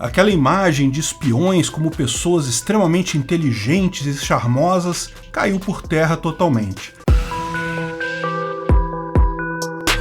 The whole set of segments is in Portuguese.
Aquela imagem de espiões como pessoas extremamente inteligentes e charmosas caiu por terra totalmente.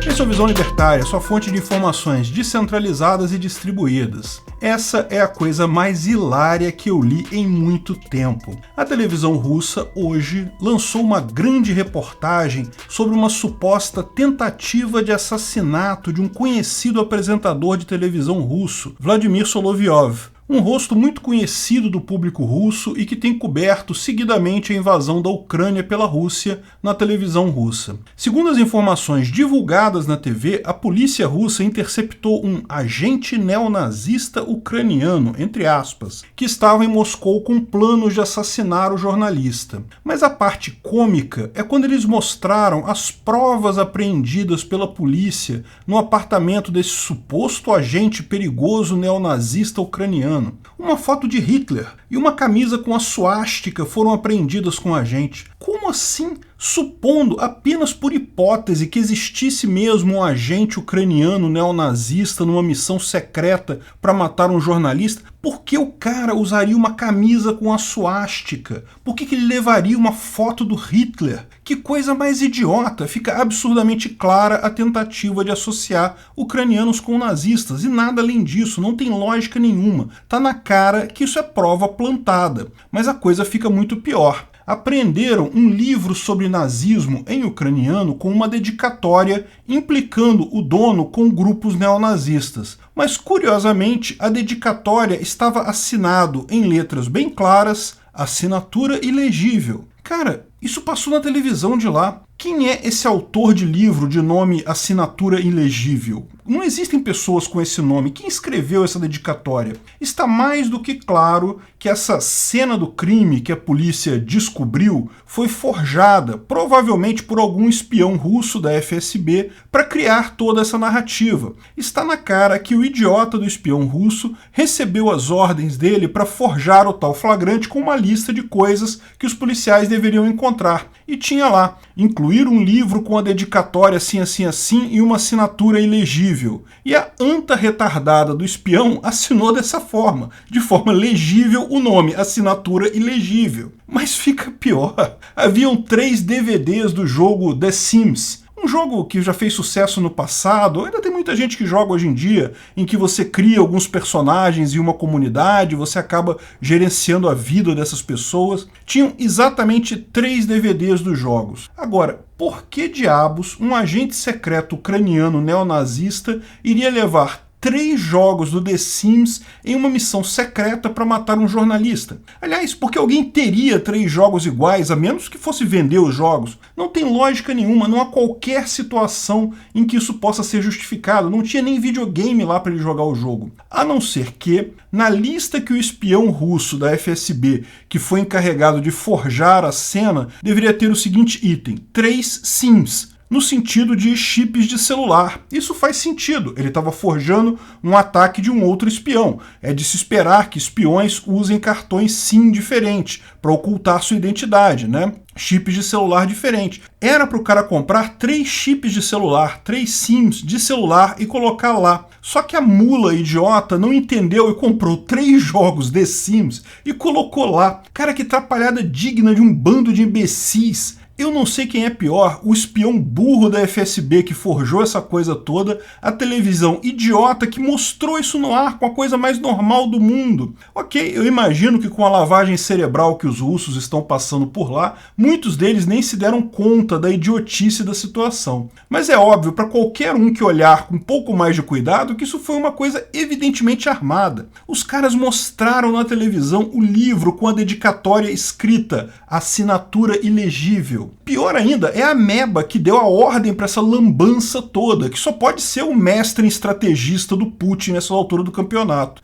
Esse é o Visão Libertária, sua fonte de informações descentralizadas e distribuídas. Essa é a coisa mais hilária que eu li em muito tempo. A televisão russa, hoje, lançou uma grande reportagem sobre uma suposta tentativa de assassinato de um conhecido apresentador de televisão russo, Vladimir Solovyov. Um rosto muito conhecido do público russo e que tem coberto seguidamente a invasão da Ucrânia pela Rússia na televisão russa. Segundo as informações divulgadas na TV, a polícia russa interceptou um agente neonazista ucraniano, entre aspas, que estava em Moscou com planos de assassinar o jornalista. Mas a parte cômica é quando eles mostraram as provas apreendidas pela polícia no apartamento desse suposto agente perigoso neonazista ucraniano. Uma foto de Hitler e uma camisa com a suástica foram apreendidas com o agente. Como assim? Supondo, apenas por hipótese, que existisse mesmo um agente ucraniano neonazista numa missão secreta para matar um jornalista, por que o cara usaria uma camisa com a suástica? Por que ele levaria uma foto do Hitler? Que coisa mais idiota! Fica absurdamente clara a tentativa de associar ucranianos com nazistas, e nada além disso, não tem lógica nenhuma. Tá na cara que isso é prova plantada. Mas a coisa fica muito pior. Apreenderam um livro sobre nazismo em ucraniano com uma dedicatória implicando o dono com grupos neonazistas. Mas, curiosamente, a dedicatória estava assinado em letras bem claras, assinatura ilegível. Cara, isso passou na televisão de lá. Quem é esse autor de livro de nome assinatura ilegível? Não existem pessoas com esse nome. Quem escreveu essa dedicatória? Está mais do que claro que essa cena do crime que a polícia descobriu foi forjada, provavelmente por algum espião russo da FSB, para criar toda essa narrativa. Está na cara que o idiota do espião russo recebeu as ordens dele para forjar o tal flagrante com uma lista de coisas que os policiais deveriam encontrar. E tinha lá, incluir um livro com a dedicatória assim, assim, assim e uma assinatura ilegível. E a anta retardada do espião assinou dessa forma, de forma legível o nome, assinatura ilegível. Mas fica pior, haviam 3 DVDs do jogo The Sims, um jogo que já fez sucesso no passado, ainda tem muita gente que joga hoje em dia, em que você cria alguns personagens e uma comunidade, você acaba gerenciando a vida dessas pessoas. Tinham exatamente 3 DVDs dos jogos. Agora, por que diabos um agente secreto ucraniano neonazista iria levar 3 jogos do The Sims em uma missão secreta para matar um jornalista? Aliás, porque alguém teria 3 jogos iguais, a menos que fosse vender os jogos? Não tem lógica nenhuma, não há qualquer situação em que isso possa ser justificado. Não tinha nem videogame lá para ele jogar o jogo. A não ser que, na lista que o espião russo da FSB, que foi encarregado de forjar a cena, deveria ter o seguinte item: 3 Sims. No sentido de chips de celular. Isso faz sentido, ele estava forjando um ataque de um outro espião. É de se esperar que espiões usem cartões SIM diferentes para ocultar sua identidade, né? Chips de celular diferentes. Era para o cara comprar 3 chips de celular, 3 SIMs de celular e colocar lá. Só que a mula idiota não entendeu e comprou 3 jogos de Sims e colocou lá. Cara, que atrapalhada digna de um bando de imbecis. Eu não sei quem é pior, o espião burro da FSB que forjou essa coisa toda, a televisão idiota que mostrou isso no ar com a coisa mais normal do mundo. Ok, eu imagino que com a lavagem cerebral que os russos estão passando por lá, muitos deles nem se deram conta da idiotice da situação. Mas é óbvio para qualquer um que olhar com um pouco mais de cuidado que isso foi uma coisa evidentemente armada. Os caras mostraram na televisão o livro com a dedicatória escrita, assinatura ilegível. Pior ainda, é a Ameba que deu a ordem para essa lambança toda, que só pode ser o mestre estrategista do Putin nessa altura do campeonato.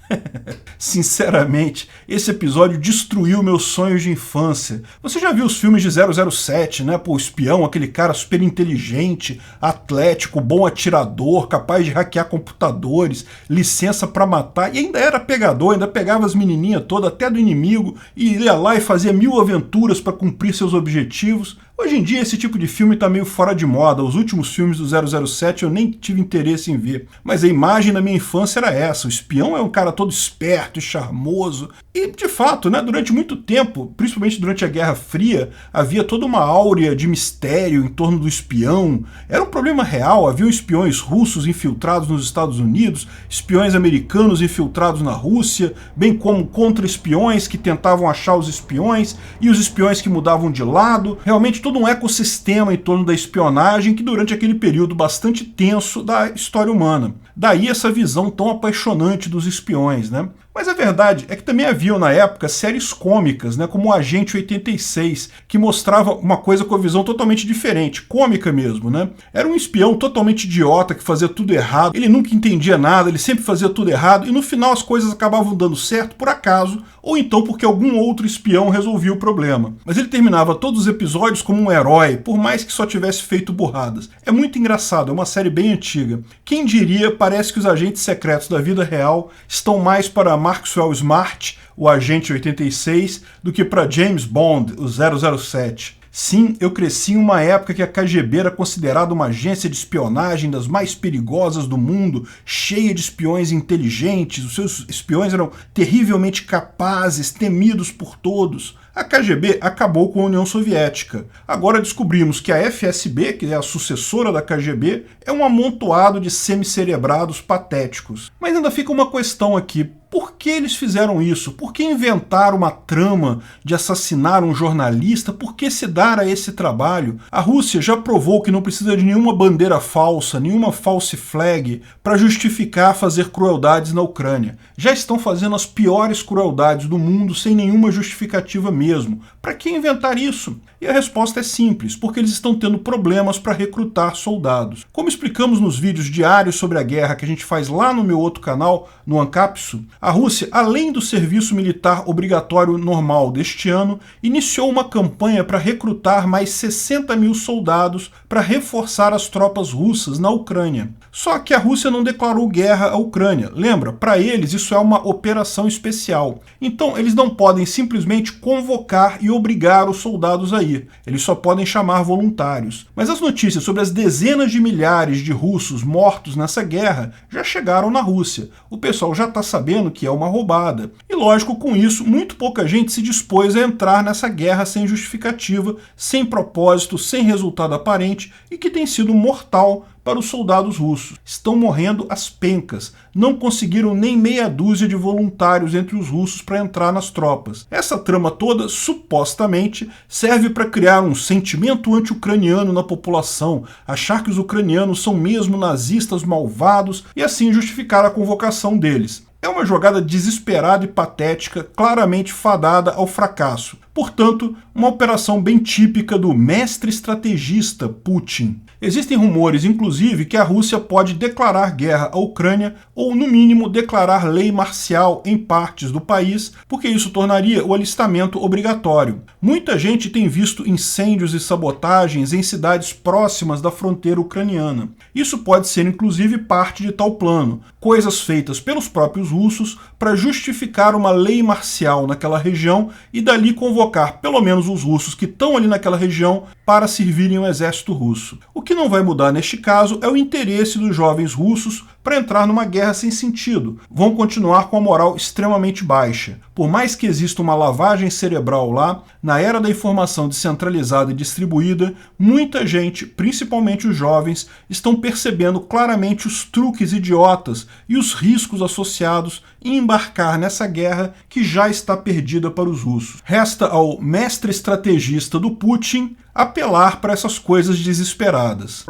Sinceramente, esse episódio destruiu meus sonhos de infância. Você já viu os filmes de 007, né? Pô, o espião, aquele cara super inteligente, atlético, bom atirador, capaz de hackear computadores, licença para matar, e ainda era pegador, ainda pegava as menininhas todas até do inimigo, e ia lá e fazia 1000 aventuras para cumprir seus objetivos. Hoje em dia esse tipo de filme tá meio fora de moda, os últimos filmes do 007 eu nem tive interesse em ver, mas a imagem da minha infância era essa, o espião é um cara todo esperto e charmoso, e de fato, né, durante muito tempo, principalmente durante a Guerra Fria, havia toda uma áurea de mistério em torno do espião, era um problema real, havia espiões russos infiltrados nos Estados Unidos, espiões americanos infiltrados na Rússia, bem como contra-espiões que tentavam achar os espiões, e os espiões que mudavam de lado, realmente todo um ecossistema em torno da espionagem que durante aquele período bastante tenso da história humana. Daí essa visão tão apaixonante dos espiões, né? Mas a verdade é que também haviam na época séries cômicas, né, como o Agente 86, que mostrava uma coisa com a visão totalmente diferente, cômica mesmo, né? Era um espião totalmente idiota que fazia tudo errado, ele nunca entendia nada, ele sempre fazia tudo errado e no final as coisas acabavam dando certo por acaso ou então porque algum outro espião resolvia o problema. Mas ele terminava todos os episódios como um herói, por mais que só tivesse feito burradas. É muito engraçado, é uma série bem antiga. Quem diria, parece que os agentes secretos da vida real estão mais para Maxwell Smart, o Agente 86, do que para James Bond, o 007. Sim, eu cresci em uma época que a KGB era considerada uma agência de espionagem das mais perigosas do mundo, cheia de espiões inteligentes, os seus espiões eram terrivelmente capazes, temidos por todos. A KGB acabou com a União Soviética. Agora descobrimos que a FSB, que é a sucessora da KGB, é um amontoado de semicerebrados patéticos. Mas ainda fica uma questão aqui. Por que eles fizeram isso? Por que inventaram uma trama de assassinar um jornalista? Por que se dar a esse trabalho? A Rússia já provou que não precisa de nenhuma bandeira falsa, nenhuma false flag para justificar fazer crueldades na Ucrânia. Já estão fazendo as piores crueldades do mundo sem nenhuma justificativa mesmo. Para que inventar isso? E a resposta é simples, porque eles estão tendo problemas para recrutar soldados. Como explicamos nos vídeos diários sobre a guerra que a gente faz lá no meu outro canal, no Ancapsu, a Rússia, além do serviço militar obrigatório normal deste ano, iniciou uma campanha para recrutar mais 60 mil soldados para reforçar as tropas russas na Ucrânia. Só que a Rússia não declarou guerra à Ucrânia. Lembra? Para eles isso é uma operação especial. Então eles não podem simplesmente convocar e obrigar os soldados a ir. Eles só podem chamar voluntários. Mas as notícias sobre as dezenas de milhares de russos mortos nessa guerra já chegaram na Rússia. O pessoal já está sabendo que é uma roubada. E lógico, com isso, muito pouca gente se dispôs a entrar nessa guerra sem justificativa, sem propósito, sem resultado aparente e que tem sido mortal para os soldados russos. Estão morrendo às pencas. Não conseguiram nem meia dúzia de voluntários entre os russos para entrar nas tropas. Essa trama toda, supostamente, serve para criar um sentimento anti-ucraniano na população, achar que os ucranianos são mesmo nazistas malvados e assim justificar a convocação deles. É uma jogada desesperada e patética, claramente fadada ao fracasso. Portanto, uma operação bem típica do mestre estrategista Putin. Existem rumores, inclusive, que a Rússia pode declarar guerra à Ucrânia ou, no mínimo, declarar lei marcial em partes do país, porque isso tornaria o alistamento obrigatório. Muita gente tem visto incêndios e sabotagens em cidades próximas da fronteira ucraniana. Isso pode ser, inclusive, parte de tal plano, coisas feitas pelos próprios russos para justificar uma lei marcial naquela região e dali convocar pelo menos os russos que estão ali naquela região para servirem o exército russo. O que não vai mudar neste caso é o interesse dos jovens russos para entrar numa guerra sem sentido. Vão continuar com a moral extremamente baixa. Por mais que exista uma lavagem cerebral lá, na era da informação descentralizada e distribuída, muita gente, principalmente os jovens, estão percebendo claramente os truques idiotas e os riscos associados em embarcar nessa guerra que já está perdida para os russos. Resta ao mestre estrategista do Putin apelar para essas coisas desesperadas.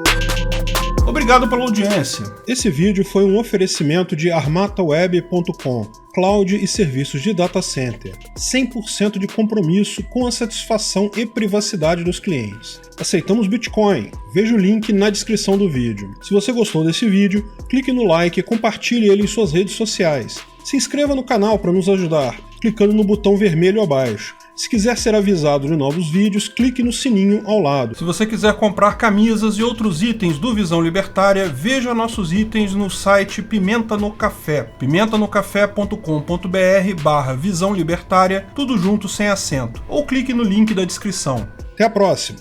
Obrigado pela audiência. Esse vídeo foi um oferecimento de armataweb.com, cloud e serviços de data center. 100% de compromisso com a satisfação e privacidade dos clientes. Aceitamos Bitcoin. Veja o link na descrição do vídeo. Se você gostou desse vídeo, clique no like e compartilhe ele em suas redes sociais. Se inscreva no canal para nos ajudar, clicando no botão vermelho abaixo. Se quiser ser avisado de novos vídeos, clique no sininho ao lado. Se você quiser comprar camisas e outros itens do Visão Libertária, veja nossos itens no site Pimenta no Café, pimentanocafé.com.br/Visão Libertária, tudo junto sem acento, ou clique no link da descrição. Até a próxima!